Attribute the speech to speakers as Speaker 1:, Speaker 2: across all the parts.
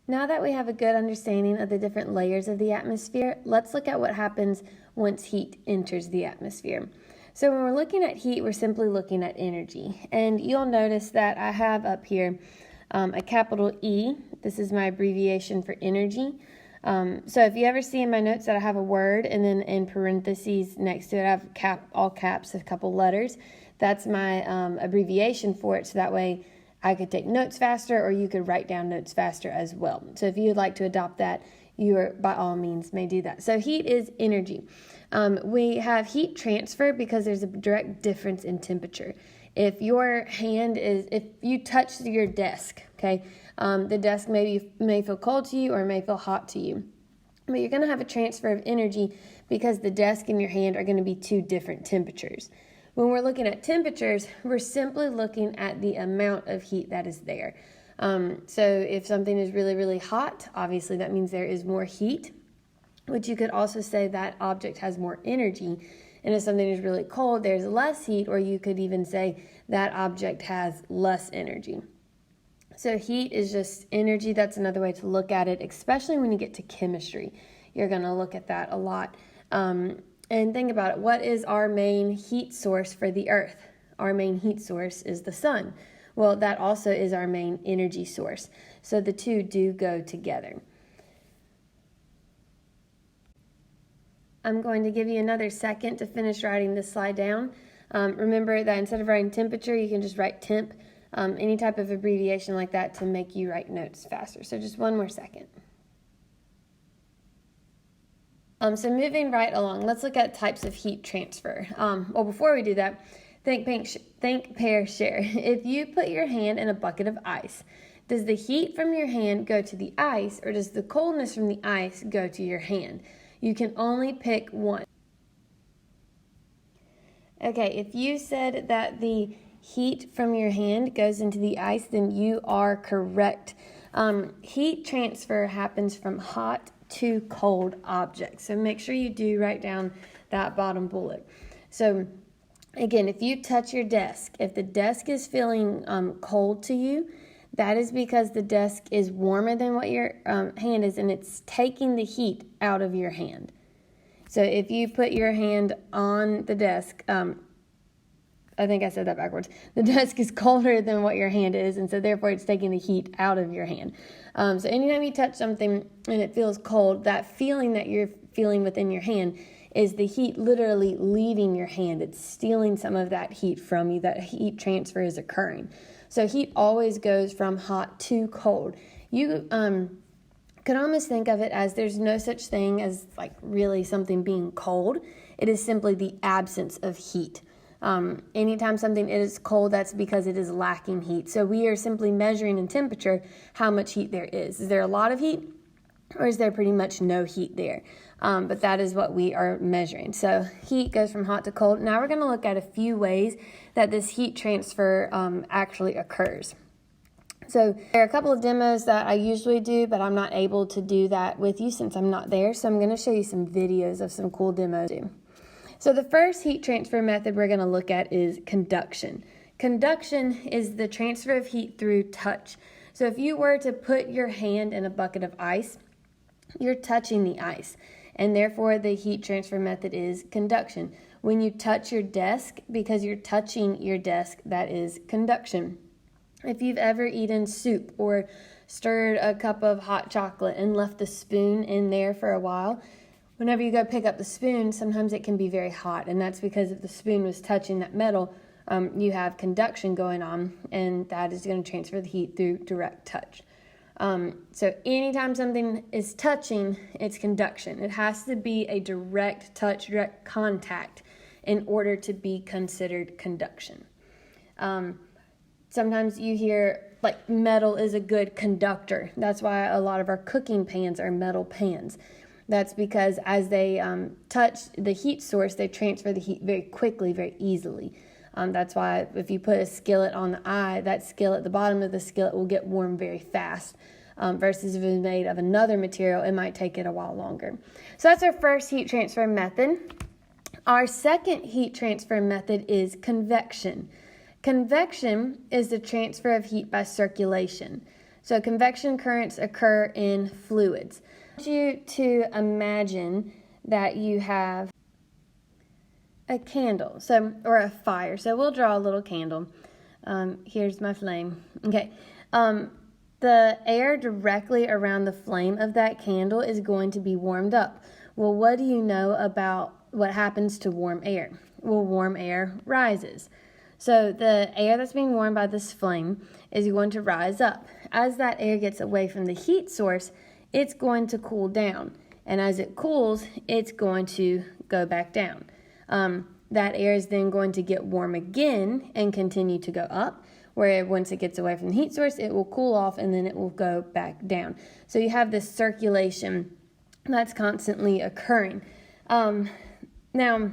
Speaker 1: Now that we have a good understanding of the different layers of the atmosphere, let's look at what happens once heat enters the atmosphere. So when we're looking at heat, we're simply looking at energy. And you'll notice that I have up here a capital E. This is my abbreviation for energy. So if you ever see in my notes that I have a word and then in parentheses next to it I have all caps, a couple letters, that's my abbreviation for it, so that way I could take notes faster or you could write down notes faster as well. So if you would like to adopt that, you by all means may do that. So heat is energy. We have heat transfer because there's a direct difference in temperature. If you touch your desk, okay, the desk may feel cold to you or may feel hot to you. But you're going to have a transfer of energy because the desk and your hand are going to be two different temperatures. When we're looking at temperatures, we're simply looking at the amount of heat that is there. So if something is really, really hot, obviously that means there is more heat, which you could also say that object has more energy. And if something is really cold, there's less heat, or you could even say that object has less energy. So heat is just energy. That's another way to look at it, especially when you get to chemistry. You're going to look at that a lot. And think about it. What is our main heat source for the earth? Our main heat source is the sun. Well, that also is our main energy source. So the two do go together. I'm going to give you another second to finish writing this slide down. Remember that instead of writing temperature, you can just write temp. Any type of abbreviation like that to make you write notes faster. So just one more second. So moving right along, let's look at types of heat transfer. Well, before we do that, think, pair, share. If you put your hand in a bucket of ice, does the heat from your hand go to the ice, or does the coldness from the ice go to your hand? You can only pick one. Okay, if you said that the heat from your hand goes into the ice, then you are correct. Heat transfer happens from hot to cold objects. So make sure you do write down that bottom bullet. So again, if you touch your desk, if the desk is feeling cold to you, that is because the desk is warmer than what your hand is, and it's taking the heat out of your hand. So if you put your hand on the desk, I think I said that backwards. The desk is colder than what your hand is, and so therefore it's taking the heat out of your hand. So anytime you touch something and it feels cold, that feeling that you're feeling within your hand is the heat literally leaving your hand. It's stealing some of that heat from you. That heat transfer is occurring. So heat always goes from hot to cold. You could almost think of it as there's no such thing as like really something being cold. It is simply the absence of heat. Anytime something is cold, that's because it is lacking heat. So we are simply measuring in temperature how much heat there is. Is there a lot of heat, or is there pretty much no heat there? But that is what we are measuring. So heat goes from hot to cold. Now we're going to look at a few ways that this heat transfer actually occurs. So there are a couple of demos that I usually do, but I'm not able to do that with you since I'm not there. So I'm going to show you some videos of some cool demos too. So the first heat transfer method we're going to look at is conduction. Conduction is the transfer of heat through touch. So if you were to put your hand in a bucket of ice, you're touching the ice, and therefore the heat transfer method is conduction. When you touch your desk, because you're touching your desk, that is conduction. If you've ever eaten soup or stirred a cup of hot chocolate and left the spoon in there for a while, whenever you go pick up the spoon, sometimes it can be very hot, and that's because if the spoon was touching that metal, you have conduction going on, and that is going to transfer the heat through direct touch. So anytime something is touching, it's conduction. It has to be a direct touch, direct contact in order to be considered conduction. Sometimes you hear like metal is a good conductor. That's why a lot of our cooking pans are metal pans. That's because as they touch the heat source, they transfer the heat very quickly, very easily. That's why if you put a skillet on the eye, that skillet, the bottom of the skillet will get warm very fast. Versus if it's made of another material, it might take it a while longer. So that's our first heat transfer method. Our second heat transfer method is convection. Convection is the transfer of heat by circulation. So convection currents occur in fluids. I want you to imagine that you have a candle, or a fire. So we'll draw a little candle. Here's my flame. Okay. The air directly around the flame of that candle is going to be warmed up. Well, what do you know about what happens to warm air? Well, warm air rises. So the air that's being warmed by this flame is going to rise up. As that air gets away from the heat source, it's going to cool down. And as it cools, it's going to go back down. That air is then going to get warm again and continue to go up, where once it gets away from the heat source, it will cool off and then it will go back down. So you have this circulation that's constantly occurring. Now,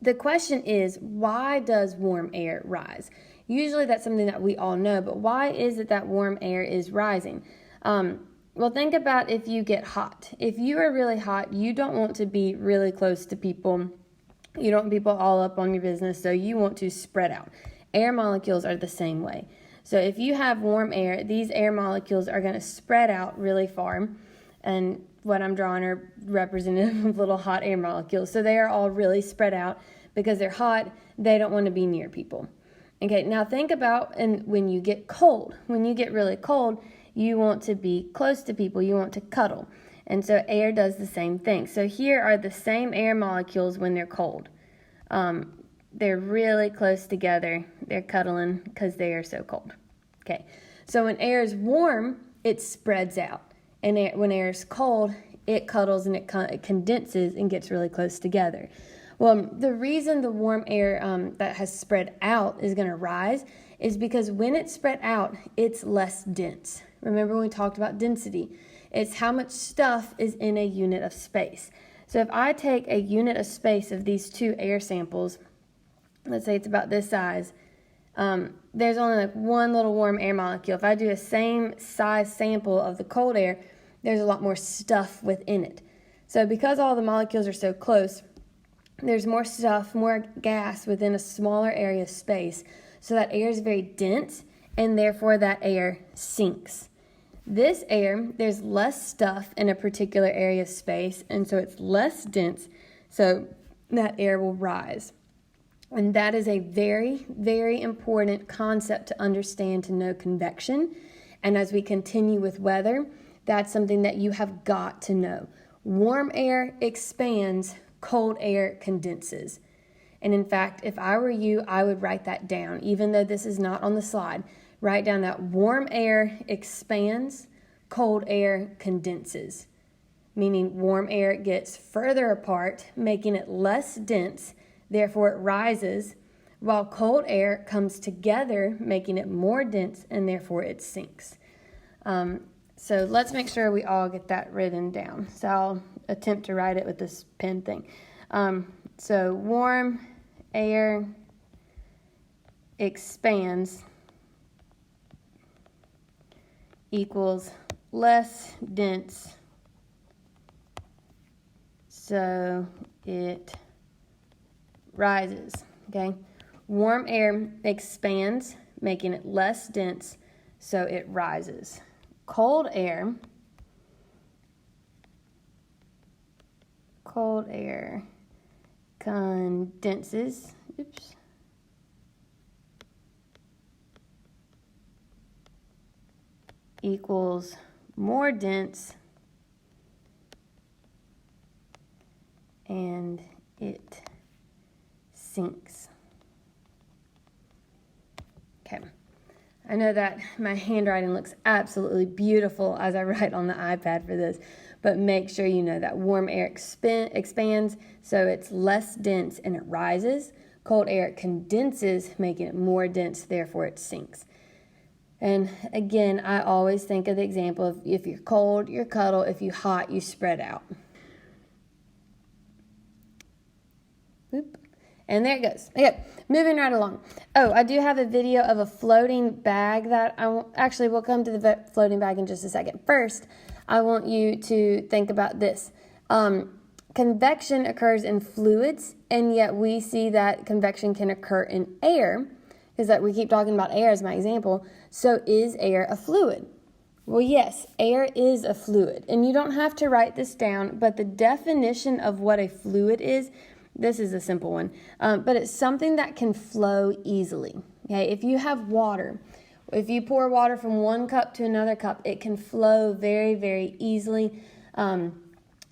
Speaker 1: the question is, why does warm air rise? Usually that's something that we all know, but why is it that warm air is rising? Well, think about if you get hot. If you are really hot, you don't want to be really close to people. You don't want people all up on your business, so you want to spread out. Air molecules are the same way. So if you have warm air, these air molecules are going to spread out really far. And what I'm drawing are representative of little hot air molecules. So they are all really spread out because they're hot. They don't want to be near people. Okay, now think about when you get cold. When you get really cold, you want to be close to people. You want to cuddle. And so air does the same thing. So here are the same air molecules when they're cold. They're really close together. They're cuddling because they are so cold. Okay, so when air is warm, it spreads out. And when air is cold, it cuddles and it condenses and gets really close together. Well, the reason the warm air that has spread out is going to rise is because when it's spread out, it's less dense. Remember when we talked about density? It's how much stuff is in a unit of space. So if I take a unit of space of these two air samples, let's say it's about this size, there's only like one little warm air molecule. If I do a same size sample of the cold air, there's a lot more stuff within it. So because all the molecules are so close, there's more stuff, more gas within a smaller area of space. So that air is very dense, and therefore that air sinks. This air, there's less stuff in a particular area of space, and so it's less dense, so that air will rise. And that is a very, very important concept to understand to know convection. And as we continue with weather, that's something that you have got to know. Warm air expands, cold air condenses. And in fact, if I were you, I would write that down. Even though this is not on the slide, write down that warm air expands, cold air condenses. Meaning warm air gets further apart, making it less dense. Therefore, it rises, while cold air comes together, making it more dense, and therefore it sinks. So let's make sure we all get that written down. So I'll attempt to write it with this pen thing. So warm air expands equals less dense, so it rises, okay? Warm air expands, making it less dense, so it rises. Cold air condenses, equals more dense, and it sinks. Okay. I know that my handwriting looks absolutely beautiful as I write on the iPad for this, but make sure you know that warm air expands, so it's less dense and it rises. Cold air condenses, making it more dense, therefore it sinks. And again, I always think of the example of if you're cold, you cuddle. If you're hot, you spread out. Oop. And there it goes. Okay, moving right along. Oh, I do have a video of a floating bag that we'll come to the floating bag in just a second. First, I want you to think about this. Convection occurs in fluids, and yet we see that convection can occur in air. because we keep talking about air as my example. So is air a fluid? Well, yes, air is a fluid. And you don't have to write this down, but the definition of what a fluid is, this is a simple one, but it's something that can flow easily. Okay, if you have water, if you pour water from one cup to another cup, it can flow very, very easily.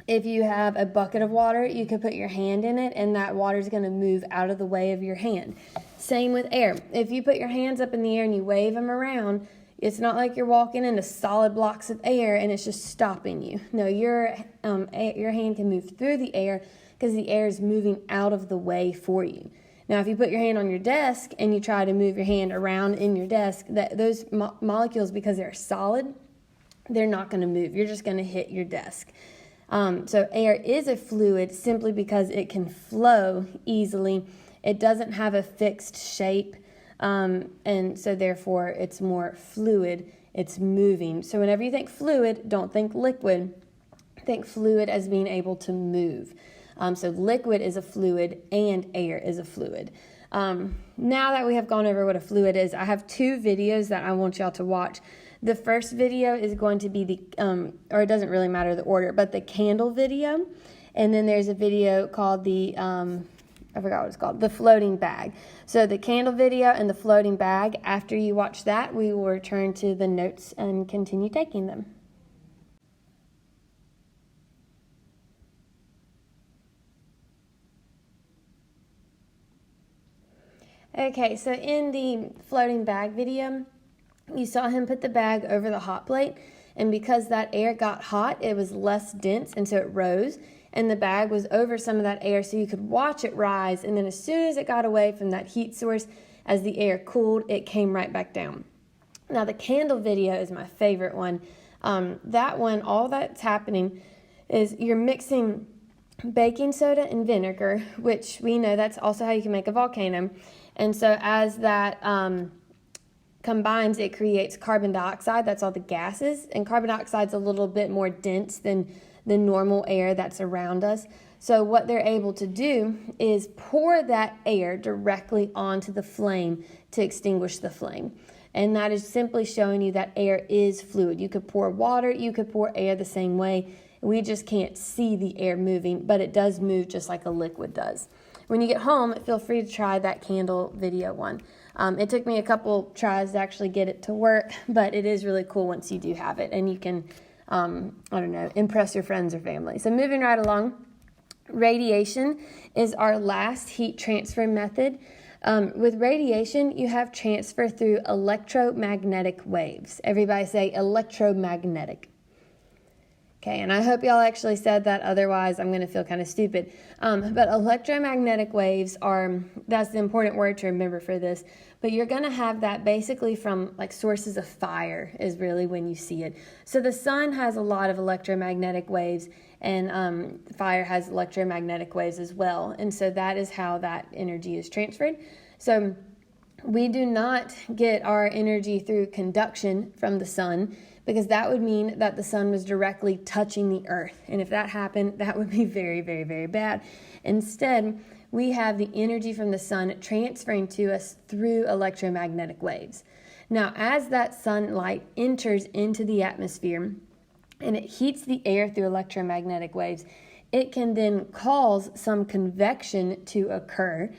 Speaker 1: If you have a bucket of water, you can put your hand in it and that water is going to move out of the way of your hand. Same with air. If you put your hands up in the air and you wave them around, it's not like you're walking into solid blocks of air and it's just stopping you. No, your hand can move through the air because the air is moving out of the way for you. Now, if you put your hand on your desk and you try to move your hand around in your desk, those molecules, because they're solid, they're not going to move. You're just going to hit your desk. So air is a fluid simply because it can flow easily. It doesn't have a fixed shape, and so therefore it's more fluid. It's moving. So whenever you think fluid, don't think liquid. Think fluid as being able to move. So liquid is a fluid and air is a fluid. Now that we have gone over what a fluid is, I have 2 videos that I want y'all to watch. The first video is going to be or it doesn't really matter the order, but the candle video. And then there's a video called I forgot what it's called, the floating bag. So the candle video and the floating bag, after you watch that, we will return to the notes and continue taking them. Okay, so in the floating bag video, you saw him put the bag over the hot plate, and because that air got hot, it was less dense, and so it rose, and the bag was over some of that air, so you could watch it rise, and then as soon as it got away from that heat source, as the air cooled, it came right back down. Now, the candle video is my favorite one. That one, all that's happening is you're mixing baking soda and vinegar, which we know that's also how you can make a volcano. And so as that combines, it creates carbon dioxide. That's all the gases. And carbon dioxide is a little bit more dense than the normal air that's around us. So what they're able to do is pour that air directly onto the flame to extinguish the flame. And that is simply showing you that air is fluid. You could pour water, you could pour air the same way. We just can't see the air moving, but it does move just like a liquid does. When you get home, feel free to try that candle video one. It took me a couple tries to actually get it to work, but it is really cool once you do have it, and you can, impress your friends or family. So moving right along, radiation is our last heat transfer method. With radiation, you have transfer through electromagnetic waves. Everybody say electromagnetic. Okay, and I hope y'all actually said that, otherwise I'm going to feel kind of stupid. But electromagnetic waves that's the important word to remember for this, but you're going to have that basically from like sources of fire is really when you see it. So the sun has a lot of electromagnetic waves, and fire has electromagnetic waves as well, and so that is how that energy is transferred. So we do not get our energy through conduction from the sun, because that would mean that the sun was directly touching the earth. And if that happened, that would be very, very, very bad. Instead, we have the energy from the sun transferring to us through electromagnetic waves. Now, as that sunlight enters into the atmosphere and it heats the air through electromagnetic waves, it can then cause some convection to occur.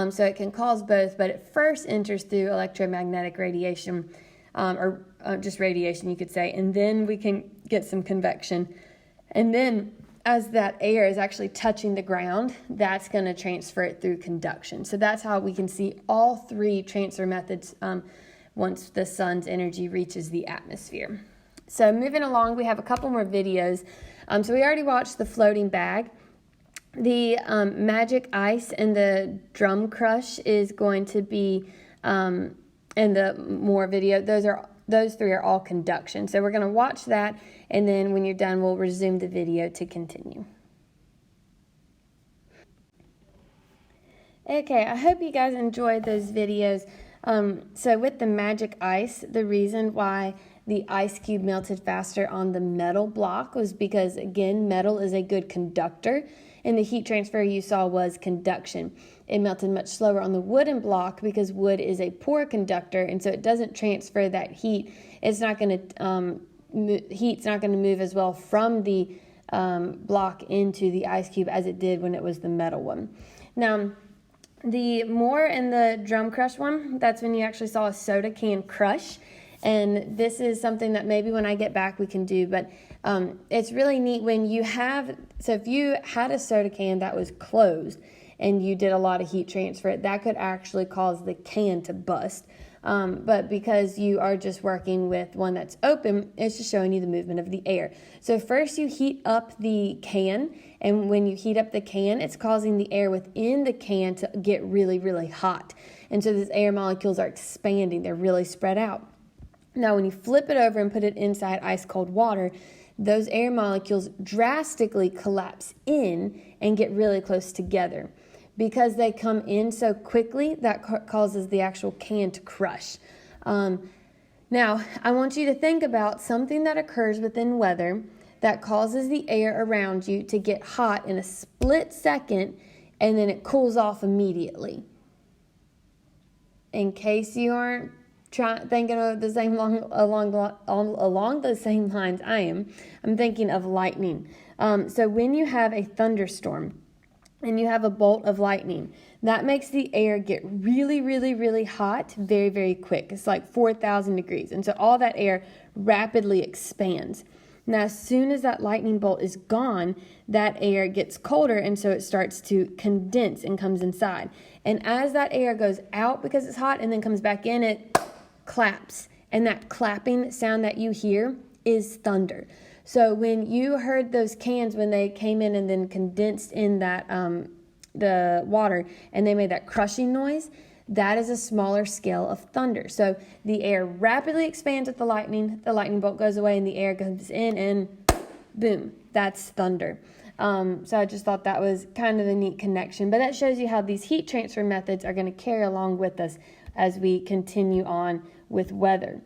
Speaker 1: So it can cause both, but it first enters through electromagnetic radiation, or just radiation, you could say, and then we can get some convection. And then as that air is actually touching the ground, that's going to transfer it through conduction. So that's how we can see all 3 transfer methods once the sun's energy reaches the atmosphere. So moving along, we have a couple more videos. So we already watched the floating bag. The magic ice and the drum crush is going to be in the more video. Those 3 are all conduction. So we're going to watch that, and then when you're done, we'll resume the video to continue. Okay, I hope you guys enjoyed those videos. So with the magic ice, the reason why the ice cube melted faster on the metal block was because, again, metal is a good conductor, and the heat transfer you saw was conduction. it melted much slower on the wooden block because wood is a poor conductor, and so it doesn't transfer that heat. It's not going to heat's not going to move as well from the block into the ice cube as it did when it was the metal one. Now, the Moore and the drum crush one, that's when you actually saw a soda can crush. And this is something that maybe when I get back we can do, but it's really neat when you have, so if you had a soda can that was closed and you did a lot of heat transfer, that could actually cause the can to bust. But because you are just working with one that's open, it's just showing you the movement of the air. So first you heat up the can, and when you heat up the can, it's causing the air within the can to get really, really hot. And so these air molecules are expanding, they're really spread out. Now, when you flip it over and put it inside ice cold water, those air molecules drastically collapse in and get really close together. Because they come in so quickly, that causes the actual can to crush. Now, I want you to think about something that occurs within weather that causes the air around you to get hot in a split second, and then it cools off immediately. In case you aren't thinking of the same along the same lines I'm thinking of lightning. So when you have a thunderstorm and you have a bolt of lightning, that makes the air get really, really, really hot very, very quick. It's like 4,000 degrees. And so all that air rapidly expands. Now, as soon as that lightning bolt is gone, that air gets colder, and so it starts to condense and comes inside. And as that air goes out because it's hot and then comes back in, it claps. And that clapping sound that you hear is thunder. So when you heard those cans, when they came in and then condensed in that the water, and they made that crushing noise, that is a smaller scale of thunder. So the air rapidly expands with the lightning bolt goes away, and the air comes in, and boom, that's thunder. So I just thought that was kind of a neat connection. But that shows you how these heat transfer methods are going to carry along with us as we continue on with weather.